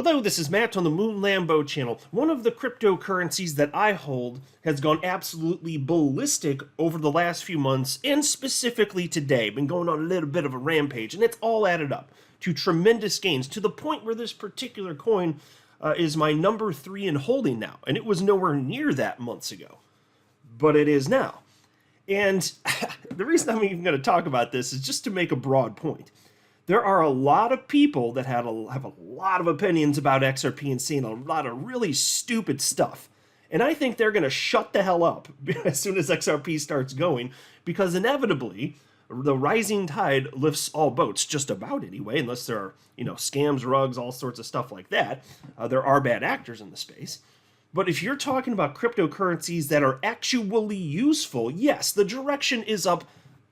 Hello, this is Matt on the Moon Lambo channel. One of the cryptocurrencies that I hold has gone absolutely ballistic over the last few months, and specifically today. Been going on a little bit of a rampage, and it's all added up to tremendous gains, to the point where this particular coin is my number 3 in holding now, and it was nowhere near that months ago, but it is now. And the reason I'm even going to talk about this is just to make a broad point. There are a lot of people that have a lot of opinions about XRP and saying a lot of really stupid stuff. And I think they're going to shut the hell up as soon as XRP starts going, because inevitably the rising tide lifts all boats, just about anyway, unless there are, scams, rugs, all sorts of stuff like that. There are bad actors in the space. But if you're talking about cryptocurrencies that are actually useful, yes, the direction is up,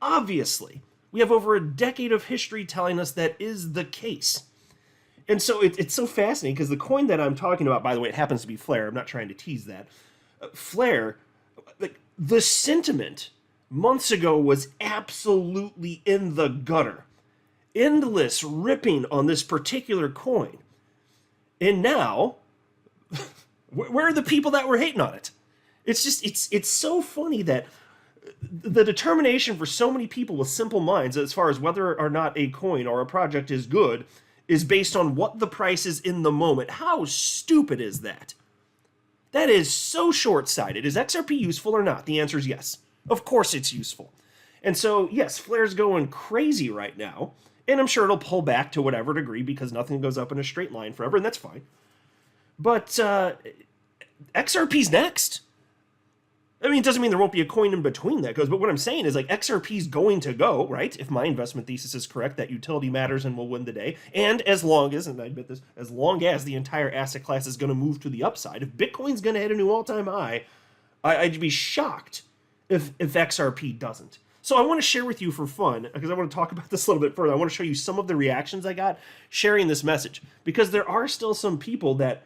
obviously. We have over a decade of history telling us that is the case. And so it's so fascinating, because the coin that I'm talking about, by the way, it happens to be Flare. I'm not trying to tease that. Flare, the sentiment months ago was absolutely in the gutter. Endless ripping on this particular coin. And now, where are the people that were hating on it? It's so funny that the determination for so many people with simple minds as far as whether or not a coin or a project is good is based on what the price is in the moment. How stupid is that? That is so short-sighted. Is XRP useful or not? The answer is yes. Of course it's useful. And so, yes, Flare's going crazy right now, and I'm sure it'll pull back to whatever degree, because nothing goes up in a straight line forever, and that's fine. But XRP's next. I mean, it doesn't mean there won't be a coin in between that goes, but what I'm saying is, XRP's going to go, right? If my investment thesis is correct, that utility matters and will win the day. And as long as, and I admit this, as long as the entire asset class is going to move to the upside, if Bitcoin's going to hit a new all-time high, I'd be shocked if XRP doesn't. So I want to share with you for fun, because I want to talk about this a little bit further. I want to show you some of the reactions I got sharing this message, because there are still some people that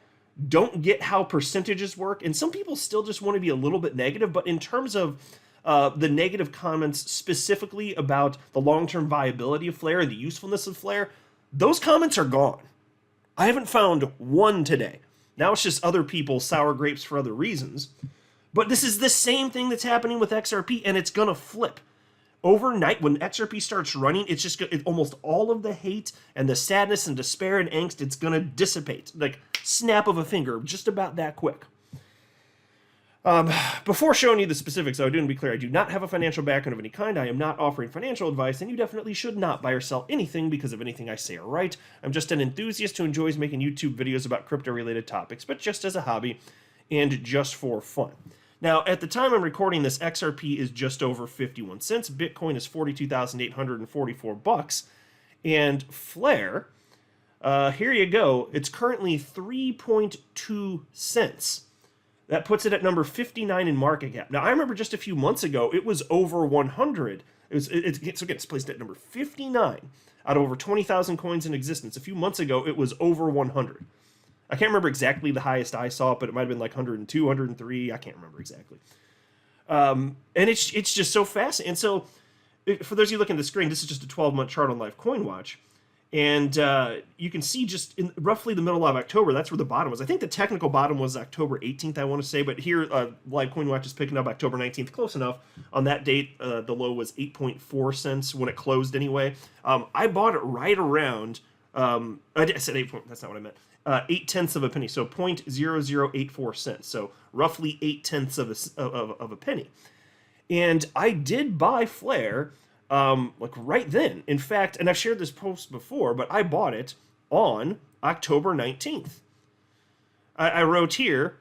don't get how percentages work, and some people still just want to be a little bit negative. But in terms of the negative comments specifically about the long-term viability of Flare and the usefulness of Flare, those comments are gone. I haven't found one today. Now it's just other people sour grapes for other reasons. But this is the same thing that's happening with XRP, and it's going to flip. Overnight, when XRP starts running, it's just almost all of the hate and the sadness and despair and angst, it's going to dissipate. Like snap of a finger, just about that quick. Before showing you the specifics, though, I do want to be clear, I do not have a financial background of any kind. I am not offering financial advice, and you definitely should not buy or sell anything because of anything I say or write. I'm just an enthusiast who enjoys making YouTube videos about crypto-related topics, but just as a hobby and just for fun. Now, at the time I'm recording this, XRP is just over 51 cents. Bitcoin is 42,844 bucks. And Flare, here you go. It's currently 3.2 cents. That puts it at number 59 in market cap. Now, I remember just a few months ago, it was over 100. So again, it's placed at number 59 out of over 20,000 coins in existence. A few months ago, it was over 100. I can't remember exactly the highest I saw, but it might have been like 102, 103. I can't remember exactly. And it's just so fascinating. And so, for those of you looking at the screen, this is just a 12-month chart on Live Coin Watch. And you can see just in roughly the middle of October, that's where the bottom was. I think the technical bottom was October 18th, I want to say. But here, Live Coin Watch is picking up October 19th, close enough. On that date, the low was 8.4 cents when it closed anyway. I bought it right around... I said 8 point, that's not what I meant. 8/10 of a penny, so 0.0084 cents, so roughly 8/10 of a penny. And I did buy Flare, right then. In fact, and I've shared this post before, but I bought it on October 19th. I wrote here,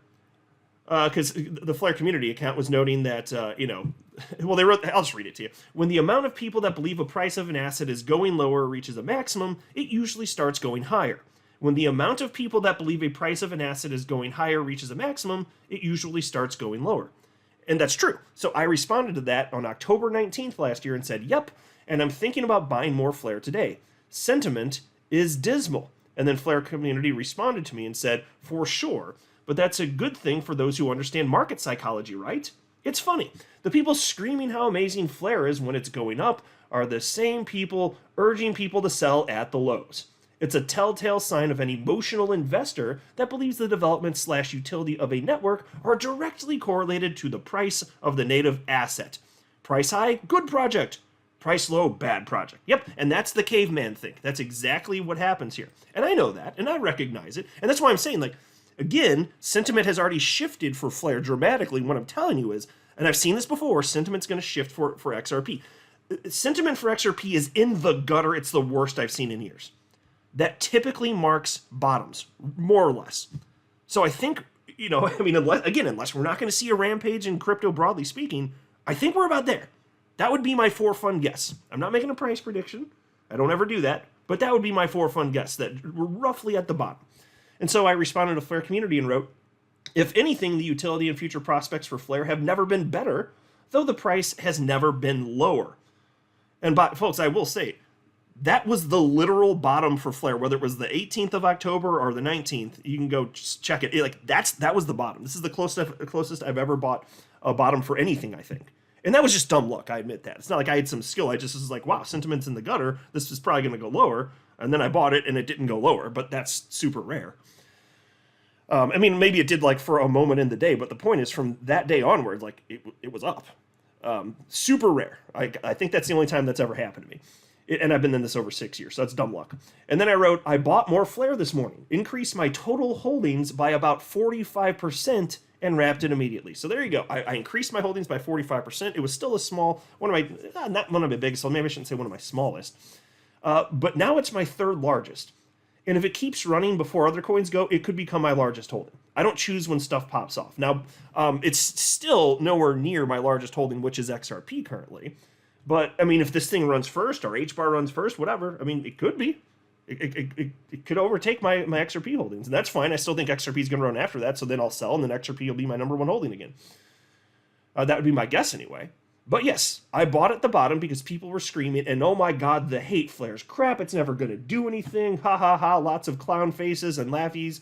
because the Flare community account was noting that, well, they wrote, I'll just read it to you. When the amount of people that believe a price of an asset is going lower or reaches a maximum, it usually starts going higher. When the amount of people that believe a price of an asset is going higher reaches a maximum, it usually starts going lower. And that's true. So I responded to that on October 19th last year and said, yep, and I'm thinking about buying more Flare today. Sentiment is dismal. And then Flare community responded to me and said, for sure, but that's a good thing for those who understand market psychology, right? It's funny. The people screaming how amazing Flare is when it's going up are the same people urging people to sell at the lows. It's a telltale sign of an emotional investor that believes the development/utility of a network are directly correlated to the price of the native asset. Price high, good project. Price low, bad project. Yep, and that's the caveman thing. That's exactly what happens here. And I know that, and I recognize it. And that's why I'm saying, like, again, sentiment has already shifted for Flare dramatically. What I'm telling you is, and I've seen this before, sentiment's going to shift for XRP. Sentiment for XRP is in the gutter. It's the worst I've seen in years. That typically marks bottoms, more or less. So I think, I mean, unless we're not going to see a rampage in crypto broadly speaking, I think we're about there. That would be my for fun guess. I'm not making a price prediction. I don't ever do that. But that would be my for fun guess, that we're roughly at the bottom. And so I responded to Flare community and wrote, if anything, the utility and future prospects for Flare have never been better, though the price has never been lower. And folks, I will say, that was the literal bottom for Flare, whether it was the 18th of October or the 19th. You can go just check it. That was the bottom. This is the closest I've ever bought a bottom for anything, I think. And that was just dumb luck, I admit that. It's not like I had some skill. I just was like, wow, sentiment's in the gutter. This is probably going to go lower. And then I bought it, and it didn't go lower. But that's super rare. I mean, maybe it did, like, for a moment in the day. But the point is, from that day onward, like, it was up. Super rare. I think that's the only time that's ever happened to me. And I've been in this over 6 years, so that's dumb luck. And then I wrote, I bought more Flare this morning. Increased my total holdings by about 45%. And wrapped it immediately. So there you go. I increased my holdings by 45%. It was still a small, not one of my biggest, so maybe I shouldn't say one of my smallest. But now it's my third largest. And if it keeps running before other coins go, it could become my largest holding. I don't choose when stuff pops off. Now, it's still nowhere near my largest holding, which is XRP currently. But, I mean, if this thing runs first or HBAR runs first, whatever, I mean, it could be. It could overtake my XRP holdings, and that's fine. I still think XRP is going to run after that, so then I'll sell, and then XRP will be my number one holding again. That would be my guess anyway. But yes, I bought at the bottom because people were screaming, and oh my god, the hate flares. Crap, it's never going to do anything. Ha ha ha, lots of clown faces and laughy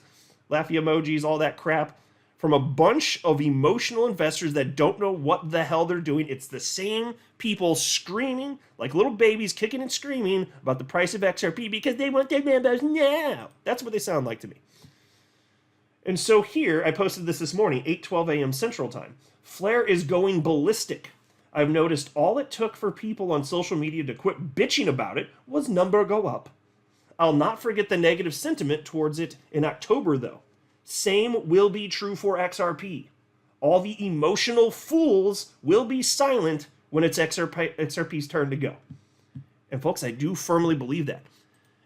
emojis, all that crap. From a bunch of emotional investors that don't know what the hell they're doing. It's the same people screaming like little babies, kicking and screaming about the price of XRP because they want their Lambos now. That's what they sound like to me. And so here, I posted this morning, 8:12 a.m. Central Time. Flare is going ballistic. I've noticed all it took for people on social media to quit bitching about it was number go up. I'll not forget the negative sentiment towards it in October, though. Same will be true for XRP. All the emotional fools will be silent when it's XRP's turn to go. And folks, I do firmly believe that.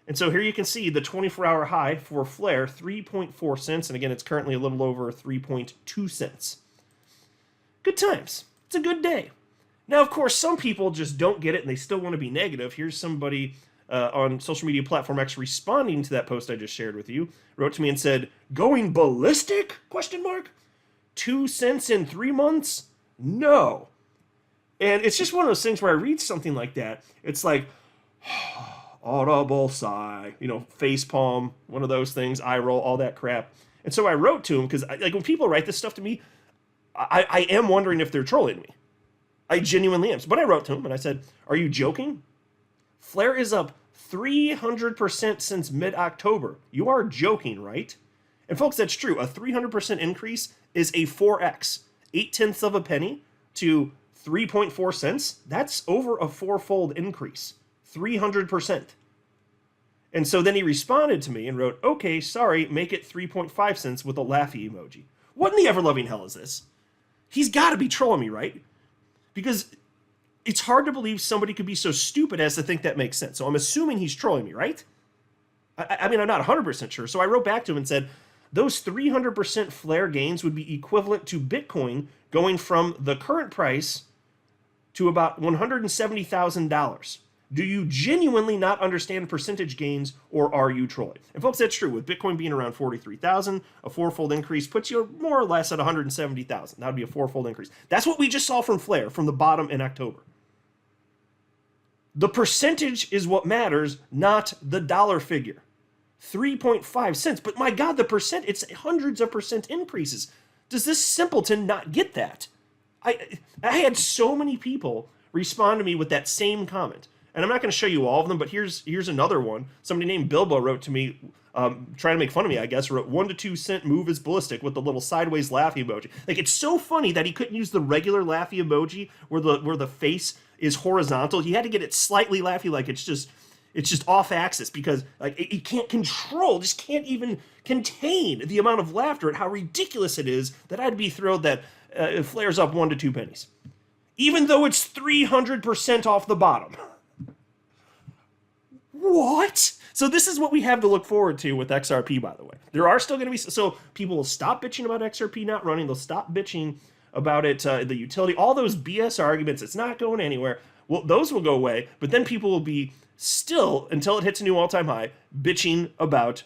And so here you can see the 24-hour high for Flare, 3.4 cents. And again, it's currently a little over 3.2 cents. Good times. It's a good day. Now, of course, some people just don't get it and they still want to be negative. Here's somebody on social media platform X responding to that post I just shared with you. Wrote to me and said, going ballistic? 2 cents in 3 months? No. And it's just one of those things where I read something like that. It's like, audible sigh, face palm, one of those things, eye roll, all that crap. And so I wrote to him because like when people write this stuff to me, I am wondering if they're trolling me. I genuinely am. But I wrote to him and I said, are you joking? Flare is up 300% since mid-October. You are joking, right? And folks, that's true. A 300% increase is a 4x. 0.8 of a penny to 3.4 cents. That's over a fourfold increase. 300%. And so then he responded to me and wrote, okay, sorry, make it 3.5 cents with a laughy emoji. What in the ever-loving hell is this? He's got to be trolling me, right? Because it's hard to believe somebody could be so stupid as to think that makes sense. So I'm assuming he's trolling me, right? I mean, I'm not 100% sure. So I wrote back to him and said, those 300% Flare gains would be equivalent to Bitcoin going from the current price to about $170,000. Do you genuinely not understand percentage gains, or are you trolling? And folks, that's true. With Bitcoin being around 43,000, a fourfold increase puts you more or less at 170,000. That would be a fourfold increase. That's what we just saw from Flare, from the bottom in October. The percentage is what matters, not the dollar figure. 3.5 cents. But my God, the percent, it's hundreds of percent increases. Does this simpleton not get that? I had so many people respond to me with that same comment. And I'm not going to show you all of them, but here's another one. Somebody named Bilbo wrote to me, trying to make fun of me, I guess, wrote 1 to 2 cent move is ballistic with the little sideways laughy emoji. Like, it's so funny that he couldn't use the regular laughy emoji where the face is horizontal. He had to get it slightly laughy, like it's just off axis, because like it can't just can't even contain the amount of laughter at how ridiculous it is that I'd be thrilled that it flares up 1 to 2 pennies, even though it's 300% off the bottom. What? So this is what we have to look forward to with XRP, by the way. There are still going to be, so people will stop bitching about XRP not running. They'll stop bitching about it, the utility, all those BS arguments. It's not going anywhere. Well, those will go away, but then people will be still, until it hits a new all-time high, bitching about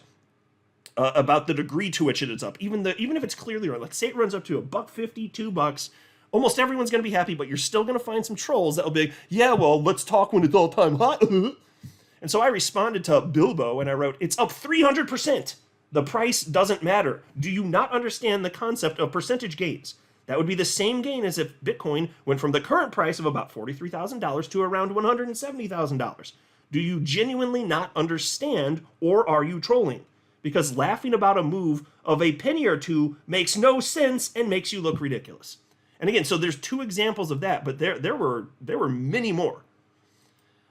the degree to which it is up. Even if it's clearly wrong. Let's say it runs up to $1.50, $2. Almost everyone's going to be happy, but you're still going to find some trolls that will be, yeah, well, let's talk when it's all-time high. And so I responded to Bilbo and I wrote, it's up 300%. The price doesn't matter. Do you not understand the concept of percentage gains? That would be the same gain as if Bitcoin went from the current price of about $43,000 to around $170,000. Do you genuinely not understand, or are you trolling? Because laughing about a move of a penny or two makes no sense and makes you look ridiculous. And again, so there's 2 examples of that, but there were many more.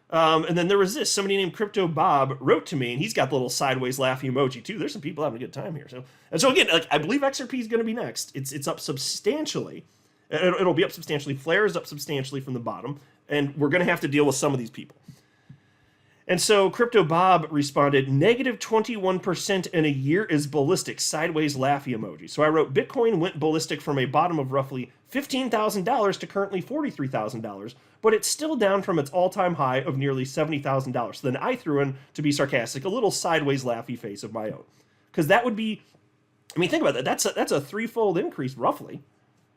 And then there was this. Somebody named Crypto Bob wrote to me, and he's got the little sideways laughing emoji too. There's some people having a good time here. So again, like, I believe XRP is going to be next. It's up substantially. It'll be up substantially. Flare is up substantially from the bottom, and we're going to have to deal with some of these people. And so Crypto Bob responded, negative 21% in a year is ballistic, sideways laughy emoji. So I wrote, Bitcoin went ballistic from a bottom of roughly $15,000 to currently $43,000, but it's still down from its all-time high of nearly $70,000. So then I threw in, to be sarcastic, a little sideways laughy face of my own. Because that would be, I mean, think about that. That's a threefold increase, roughly.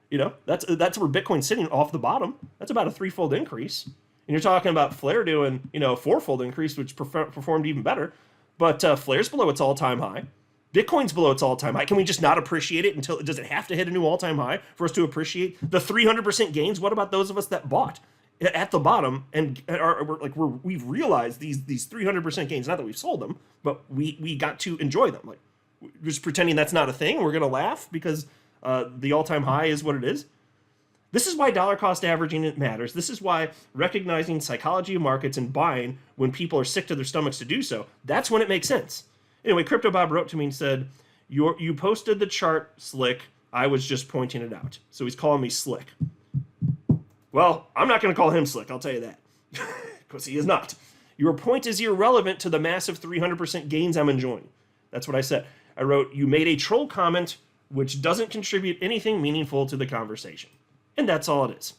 You know, that's where Bitcoin's sitting off the bottom. That's about a threefold increase. And you're talking about Flare doing, a fourfold increase, which performed even better. But Flare's below its all-time high. Bitcoin's below its all-time high. Can we just not appreciate it until, does it have to hit a new all-time high for us to appreciate the 300% gains? What about those of us that bought at the bottom and we've realized these 300% gains? Not that we've sold them, but we got to enjoy them. Like, we're just pretending that's not a thing. We're going to laugh because the all-time high is what it is. This is why dollar cost averaging it matters. This is why recognizing psychology of markets and buying when people are sick to their stomachs to do so, that's when it makes sense. Anyway, Crypto Bob wrote to me and said, you posted the chart, Slick. I was just pointing it out. So he's calling me Slick. Well, I'm not going to call him Slick, I'll tell you that. Because he is not. Your point is irrelevant to the massive 300% gains I'm enjoying. That's what I said. I wrote, you made a troll comment which doesn't contribute anything meaningful to the conversation. And that's all it is.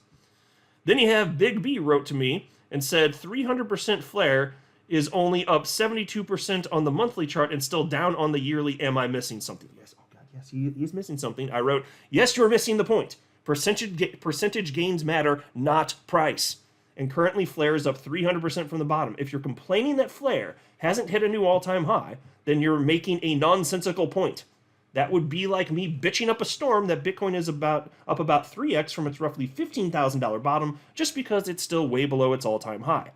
Then you have Big B wrote to me and said 300% Flare is only up 72% on the monthly chart and still down on the yearly. Am I missing something? Yes. Oh God, yes, he is missing something. I wrote, yes, you're missing the point. Percentage gains matter, not price. And currently Flare is up 300% from the bottom. If you're complaining that Flare hasn't hit a new all-time high, then you're making a nonsensical point. That would be like me bitching up a storm that Bitcoin is up about 3x from its roughly $15,000 bottom just because it's still way below its all-time high.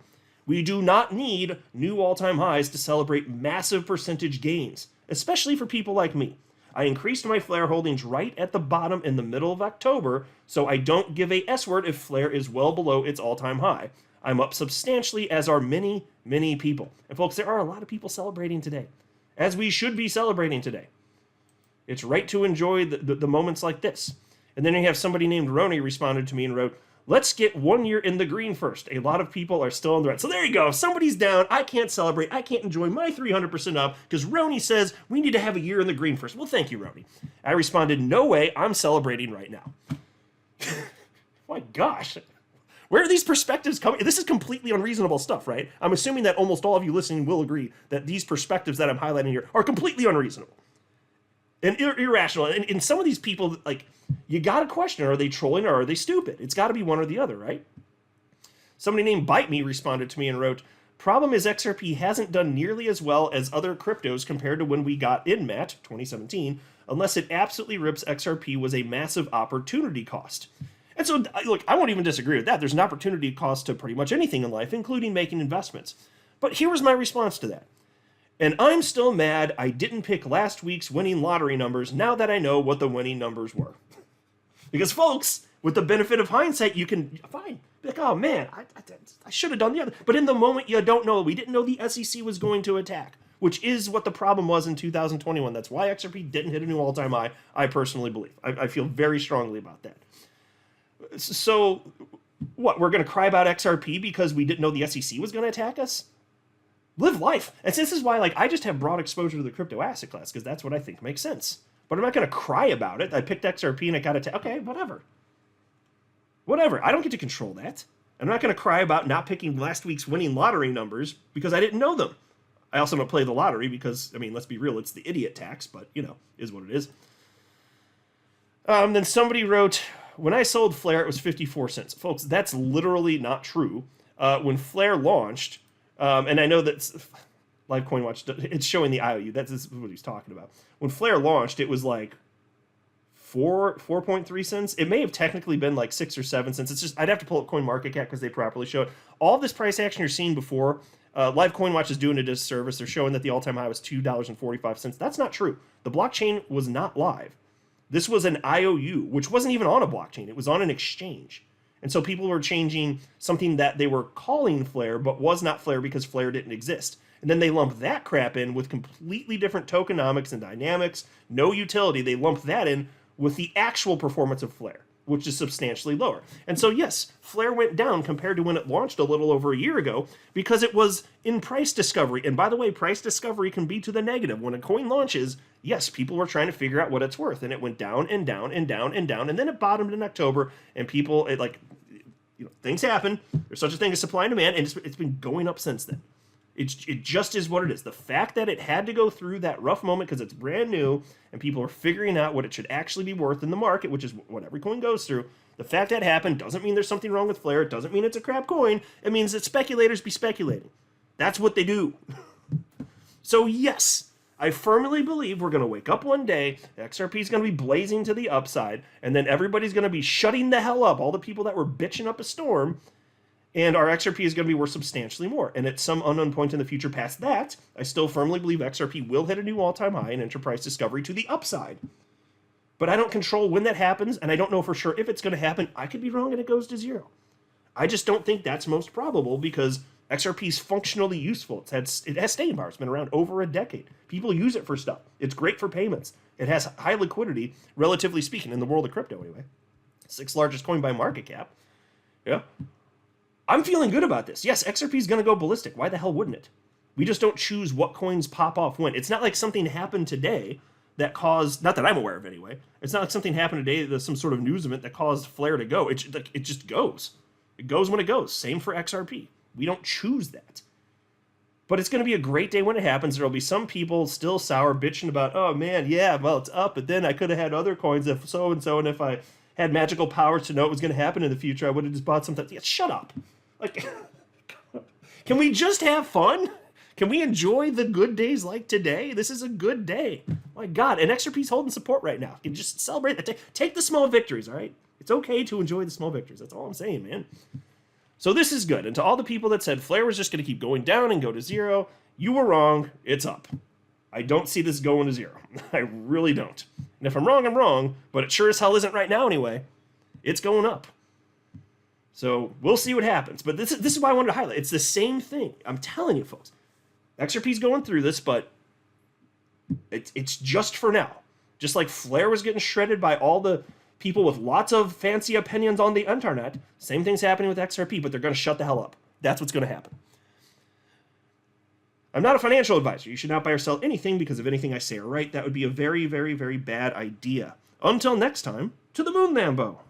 We do not need new all-time highs to celebrate massive percentage gains, especially for people like me. I increased my Flare holdings right at the bottom in the middle of October, so I don't give a S-word if Flare is well below its all-time high. I'm up substantially, as are many, many people. And folks, there are a lot of people celebrating today, as we should be celebrating today. It's right to enjoy the moments like this. And then you have somebody named Roni responded to me and wrote, let's get 1 year in the green first. A lot of people are still on the red. So there you go. If somebody's down, I can't celebrate. I can't enjoy my 300% up because Roni says we need to have a year in the green first. Well, thank you, Roni. I responded, no way. I'm celebrating right now. My gosh. Where are these perspectives coming? This is completely unreasonable stuff, right? I'm assuming that almost all of you listening will agree that these perspectives that I'm highlighting here are completely unreasonable. And irrational. And some of these people, like, you got to question, are they trolling or are they stupid? It's got to be one or the other, right? Somebody named Bite Me responded to me and wrote, problem is XRP hasn't done nearly as well as other cryptos compared to when we got in Matt, 2017, unless it absolutely rips. XRP was a massive opportunity cost. And so, look, I won't even disagree with that. There's an opportunity cost to pretty much anything in life, including making investments. But here was my response to that. And I'm still mad I didn't pick last week's winning lottery numbers now that I know what the winning numbers were. Because, folks, with the benefit of hindsight, you can, fine, be like, oh man, I should have done the other. But in the moment, you don't know. We didn't know the SEC was going to attack, which is what the problem was in 2021. That's why XRP didn't hit a new all-time high, I personally believe. I feel very strongly about that. So, what, we're going to cry about XRP because we didn't know the SEC was going to attack us? Live life. And this is why, like, I just have broad exposure to the crypto asset class because that's what I think makes sense. But I'm not going to cry about it. I picked XRP and I got okay, whatever. Whatever. I don't get to control that. I'm not going to cry about not picking last week's winning lottery numbers because I didn't know them. I also don't play the lottery because, I mean, let's be real, it's the idiot tax, but, you know, is what it is. Then somebody wrote, when I sold Flare, it was 54 cents. Folks, that's literally not true. When Flare launched, and I know that Live Coin Watch, it's showing the IOU. That's what he's talking about. When Flare launched, it was like 4.3 cents. It may have technically been like 6 or 7 cents. It's just, I'd have to pull up CoinMarketCap because they properly show it. All this price action you're seeing before, Live Coin Watch is doing a disservice. They're showing that the all-time high was $2.45. That's not true. The blockchain was not live. This was an IOU, which wasn't even on a blockchain. It was on an exchange. And so people were changing something that they were calling Flare, but was not Flare because Flare didn't exist. And then they lumped that crap in with completely different tokenomics and dynamics, no utility. They lumped that in with the actual performance of Flare, which is substantially lower. And so, yes, Flare went down compared to when it launched a little over a year ago because it was in price discovery. And by the way, price discovery can be to the negative. When a coin launches, yes, people were trying to figure out what it's worth. And it went down and down and down and down. And then it bottomed in October. And people, things happen. There's such a thing as supply and demand. And it's been going up since then. It just is what it is. The fact that it had to go through that rough moment because it's brand new and people are figuring out what it should actually be worth in the market, which is what every coin goes through. The fact that happened doesn't mean there's something wrong with Flare. It doesn't mean it's a crap coin. It means that speculators be speculating. That's what they do. So yes, I firmly believe we're going to wake up one day, XRP is going to be blazing to the upside, and then everybody's going to be shutting the hell up, all the people that were bitching up a storm, and our XRP is going to be worth substantially more. And at some unknown point in the future past that, I still firmly believe XRP will hit a new all-time high in enterprise discovery to the upside. But I don't control when that happens, and I don't know for sure if it's going to happen. I could be wrong and it goes to zero. I just don't think that's most probable because XRP is functionally useful. It has staying power. It's been around over a decade. People use it for stuff. It's great for payments. It has high liquidity, relatively speaking, in the world of crypto anyway. 6th largest coin by market cap. Yeah. I'm feeling good about this. Yes, XRP is going to go ballistic. Why the hell wouldn't it? We just don't choose what coins pop off when. It's not like something happened today that caused, not that I'm aware of anyway, it's not like something happened today, there's some sort of news event that caused Flare to go. It just goes. It goes when it goes. Same for XRP. We don't choose that. But it's going to be a great day when it happens. There will be some people still sour, bitching about, oh man, yeah, well, it's up, but then I could have had other coins if so-and-so, and if I had magical powers to know what was going to happen in the future, I would have just bought something. Yeah, shut up. Like, can we just have fun? Can we enjoy the good days like today? This is a good day. My God, and XRP's holding support right now. You can just celebrate that. Take the small victories, all right? It's okay to enjoy the small victories. That's all I'm saying, man. So this is good. And to all the people that said Flare was just going to keep going down and go to zero, you were wrong. It's up. I don't see this going to zero. I really don't. And if I'm wrong, but it sure as hell isn't right now anyway. It's going up. So we'll see what happens. But this is why I wanted to highlight. It's the same thing. I'm telling you, folks. XRP's going through this, but it's just for now. Just like Flare was getting shredded by all the people with lots of fancy opinions on the internet, same thing's happening with XRP, but they're going to shut the hell up. That's what's going to happen. I'm not a financial advisor. You should not buy or sell anything because if anything I say are right, that would be a very, very, very bad idea. Until next time, to the moon, Lambo.